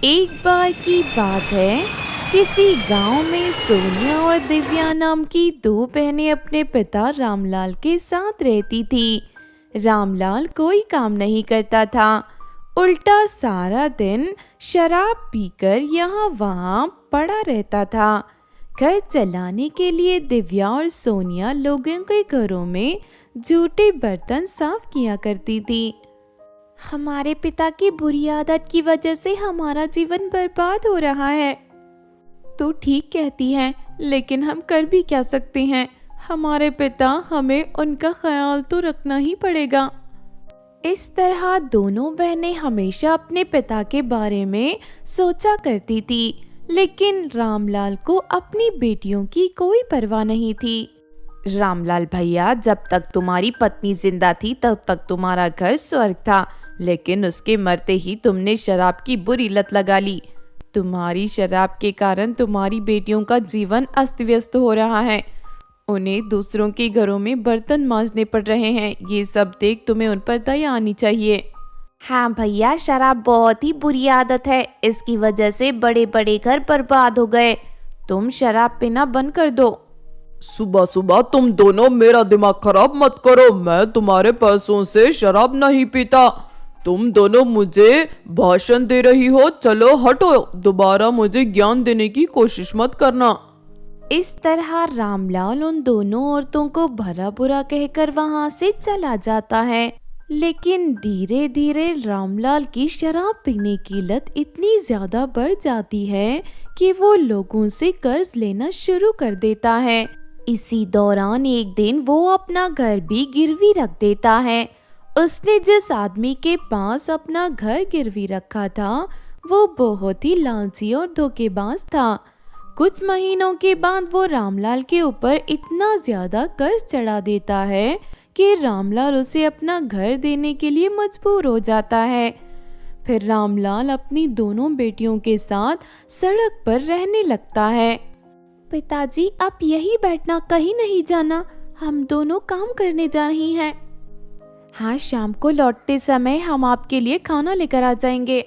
एक बार की बात है, किसी गांव में सोनिया और दिव्या नाम की दो बहनें अपने पिता रामलाल के साथ रहती थी। रामलाल कोई काम नहीं करता था, उल्टा सारा दिन शराब पीकर यहाँ वहाँ पड़ा रहता था। घर चलाने के लिए दिव्या और सोनिया लोगों के घरों में जूठे बर्तन साफ किया करती थी। हमारे पिता की बुरी आदत की वजह से हमारा जीवन बर्बाद हो रहा है। तो ठीक कहती है, लेकिन हम कर भी क्या सकते हैं। हमारे पिता, हमें उनका ख्याल तो रखना ही पड़ेगा। इस तरह दोनों बहनें हमेशा अपने पिता के बारे में सोचा करती थी, लेकिन रामलाल को अपनी बेटियों की कोई परवाह नहीं थी। रामलाल भैया, जब तक तुम्हारी पत्नी जिंदा थी तब तक तुम्हारा घर स्वर्ग था, लेकिन उसके मरते ही तुमने शराब की बुरी लत लगा ली। तुम्हारी शराब के कारण तुम्हारी बेटियों का जीवन अस्त व्यस्त हो रहा है। उन्हें दूसरों के घरों में बर्तन मांजने पड़ रहे हैं। ये सब देख तुम्हें उन पर दया आनी चाहिए। हाँ भैया, शराब बहुत ही बुरी आदत है। इसकी वजह से बड़े बड़े घर बर्बाद हो गए। तुम शराब पीना बंद कर दो। सुबह सुबह तुम दोनों मेरा दिमाग खराब मत करो। मैं तुम्हारे पैसों से शराब नहीं पीता। तुम दोनों मुझे भाषण दे रही हो। चलो हटो, दोबारा मुझे ज्ञान देने की कोशिश मत करना। इस तरह रामलाल उन दोनों औरतों को भला बुरा कहकर वहां से चला जाता है। लेकिन धीरे धीरे रामलाल की शराब पीने की लत इतनी ज्यादा बढ़ जाती है कि वो लोगों से कर्ज लेना शुरू कर देता है। इसी दौरान एक दिन वो अपना घर भी गिरवी रख देता है। उसने जिस आदमी के पास अपना घर गिरवी रखा था वो बहुत ही लालची और धोखेबाज था। कुछ महीनों के बाद वो रामलाल के ऊपर इतना ज्यादा कर्ज चढ़ा देता है कि रामलाल उसे अपना घर देने के लिए मजबूर हो जाता है। फिर रामलाल अपनी दोनों बेटियों के साथ सड़क पर रहने लगता है। पिताजी, आप यही बैठना, कहीं नहीं जाना। हम दोनों काम करने जा रही हैं। हाँ, शाम को लौटते समय हम आपके लिए खाना लेकर आ जाएंगे।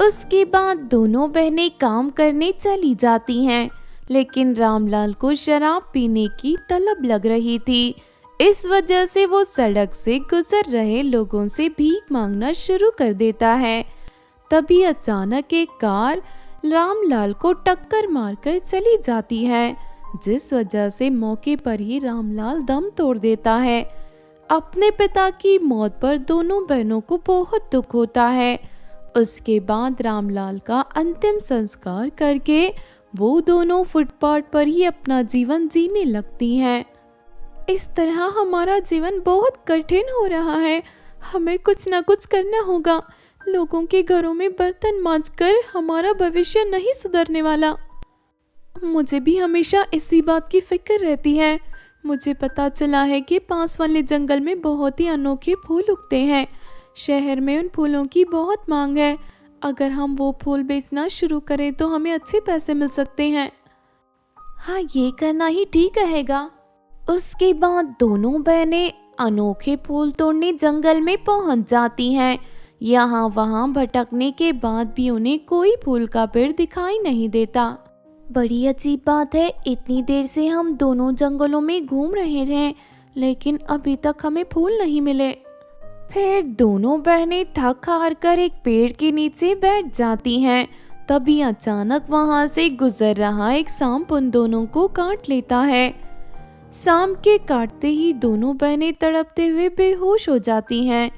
उसके बाद दोनों बहनें काम करने चली जाती हैं, लेकिन रामलाल को शराब पीने की तलब लग रही थी। इस वजह से वो सड़क से गुजर रहे लोगों से भीख मांगना शुरू कर देता है। तभी अचानक एक कार रामलाल को टक्कर मारकर चली जाती है, जिस वजह से मौके पर ही रामलाल दम तोड़ देता है। अपने पिता की मौत पर दोनों बहनों को बहुत दुख होता है। उसके बाद रामलाल का अंतिम संस्कार करके वो दोनों फुटपाथ पर ही अपना जीवन जीने लगती हैं। इस तरह हमारा जीवन बहुत कठिन हो रहा है। हमें कुछ ना कुछ करना होगा। लोगों के घरों में बर्तन मांजकर हमारा भविष्य नहीं सुधरने वाला। मुझे भी हमेशा इसी बात की फिक्र रहती है। मुझे पता चला है कि पास वाले जंगल में बहुत ही अनोखे फूल उगते हैं। शहर में उन फूलों की बहुत मांग है। अगर हम वो फूल बेचना शुरू करें तो हमें अच्छे पैसे मिल सकते हैं। हाँ, ये करना ही ठीक रहेगा। उसके बाद दोनों बहनें अनोखे फूल तोड़ने जंगल में पहुंच जाती हैं। यहाँ वहाँ भटकने के बाद भी उन्हें कोई फूल का पेड़ दिखाई नहीं देता। बड़ी अजीब बात है, इतनी देर से हम दोनों जंगलों में घूम रहे हैं, लेकिन अभी तक हमें फूल नहीं मिले। फिर दोनों बहनें थक हार कर एक पेड़ के नीचे बैठ जाती हैं। तभी अचानक वहां से गुजर रहा एक सांप उन दोनों को काट लेता है। सांप के काटते ही दोनों बहनें तड़पते हुए बेहोश हो जाती हैं।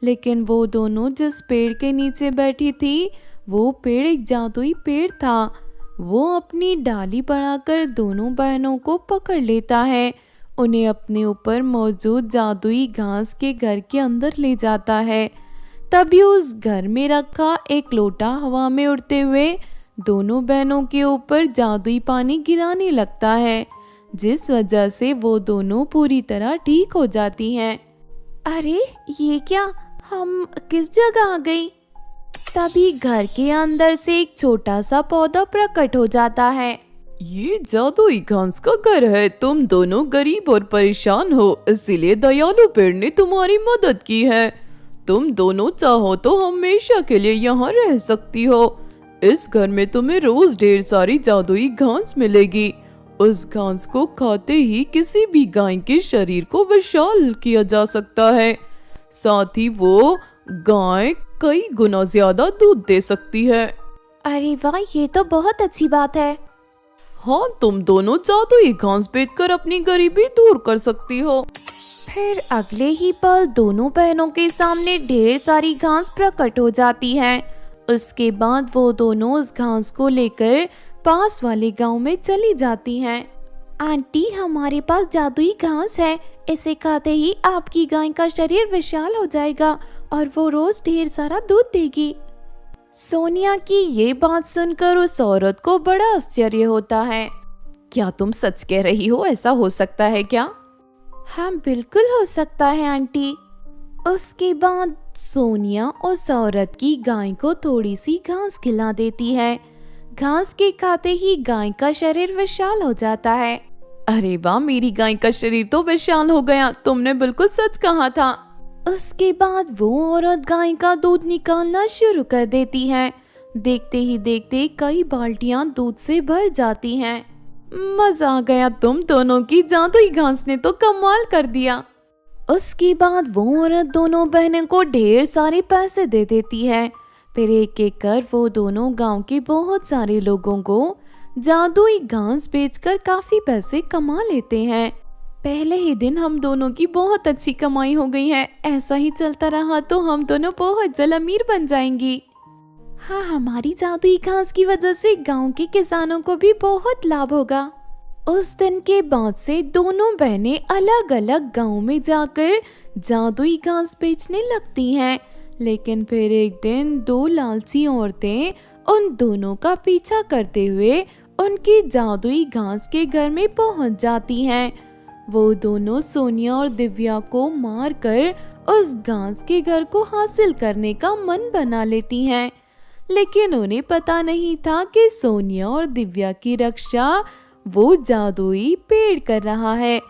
लेकिन वो दोनों जिस पेड़ के नीचे बैठी थी वो पेड़ एक जादुई पेड़ था। वो अपनी डाली बढ़ाकर दोनों बहनों को पकड़ लेता है, उन्हें अपने ऊपर मौजूद जादुई घास के घर के अंदर ले जाता है। तभी उस घर में रखा एक लोटा हवा में उड़ते हुए दोनों बहनों के ऊपर जादुई पानी गिराने लगता है, जिस वजह से वो दोनों पूरी तरह ठीक हो जाती हैं। अरे ये क्या, हम किस जगह आ गई? तभी घर के अंदर से एक छोटा सा पौधा प्रकट हो जाता है। ये जादुई घास का घर है। तुम दोनों गरीब और परेशान हो, इसीलिए दयालु पेड़ ने तुम्हारी मदद की है। तुम दोनों चाहो तो हमेशा के लिए यहाँ रह सकती हो। इस घर में तुम्हें रोज ढेर सारी जादुई घास मिलेगी। उस घास को खाते ही किसी भी गाय के शरीर को विशाल किया जा सकता है। साथ ही वो गाय कई गुना ज्यादा दूध दे सकती है। अरे वाह, ये तो बहुत अच्छी बात है। हाँ, तुम दोनों जादुई घास बेचकर अपनी गरीबी दूर कर सकती हो। फिर अगले ही पल दोनों बहनों के सामने ढेर सारी घास प्रकट हो जाती है। उसके बाद वो दोनों उस घास को लेकर पास वाले गांव में चली जाती हैं। आंटी, हमारे पास जादुई घास है, इसे खाते ही आपकी गाय का शरीर विशाल हो जाएगा और वो रोज ढेर सारा दूध देगी। सोनिया की ये बात सुनकर उस औरत को बड़ा आश्चर्य होता है। क्या तुम सच कह रही हो? ऐसा हो सकता है क्या? हाँ, बिल्कुल हो सकता है आंटी। उसके बाद सोनिया उस औरत की गाय को थोड़ी सी घास खिला देती है। घास के खाते ही गाय का शरीर विशाल हो जाता है। अरे वाह, मेरी गाय का शरीर तो विशाल हो गया। तुमने बिल्कुल सच कहा था। उसके बाद वो औरत गाय का दूध निकालना शुरू कर देती है। देखते ही देखते कई बाल्टियां दूध से भर जाती हैं। मजा आ गया, तुम दोनों की जादुई घास ने तो कमाल कर दिया। उसके बाद वो औरत दोनों बहनों को ढेर सारे पैसे दे देती है। फिर एक एक कर वो दोनों गांव के बहुत सारे लोगों को जादुई घास बेचकर काफी पैसे कमा लेते हैं। पहले ही दिन हम दोनों की बहुत अच्छी कमाई हो गई है। ऐसा ही चलता रहा तो हम दोनों बहुत जल्द अमीर बन जाएंगी। हाँ, हमारी जादुई घास की वजह से गांव के किसानों को भी बहुत लाभ होगा। उस दिन के बाद से दोनों बहनें अलग अलग गांव में जाकर जादुई घास बेचने लगती हैं। लेकिन फिर एक दिन दो लालची औरतें उन दोनों का पीछा करते हुए उनकी जादुई घास के घर में पहुंच जाती हैं। वो दोनों सोनिया और दिव्या को मारकर उस घास के घर को हासिल करने का मन बना लेती हैं। लेकिन उन्हें पता नहीं था कि सोनिया और दिव्या की रक्षा वो जादुई पेड़ कर रहा है।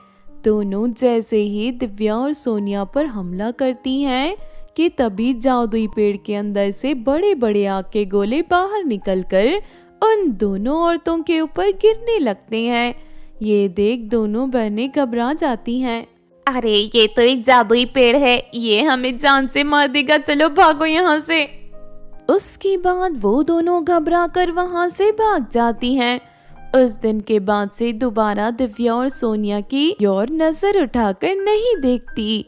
दोनों जैसे ही दिव्या और सोनिया पर हमला करती हैं कि तभी जादुई पेड़ के अंदर से बड़े बड़े आग के गोले बाहर निकलकर उन दोनों औरतों के ऊपर गिरने लगते हैं। ये देख दोनों बहनें घबरा जाती हैं। अरे, ये तो एक जादुई पेड़ है, ये हमें जान से मार देगा, चलो भागो यहाँ से। उसके बाद वो दोनों घबरा कर वहाँ से भाग जाती हैं। उस दिन के बाद से दोबारा दिव्या और सोनिया की और नजर उठाकर नहीं देखती।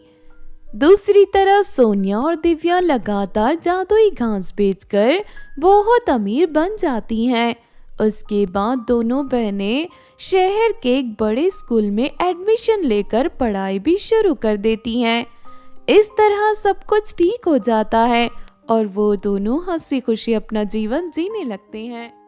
दूसरी तरफ सोनिया और दिव्या लगातार जादुई घास बेचकर बहुत अमीर बन जाती हैं। उसके बाद दोनों बहनें शहर के एक बड़े स्कूल में एडमिशन लेकर पढ़ाई भी शुरू कर देती हैं। इस तरह सब कुछ ठीक हो जाता है और वो दोनों हंसी खुशी अपना जीवन जीने लगते हैं।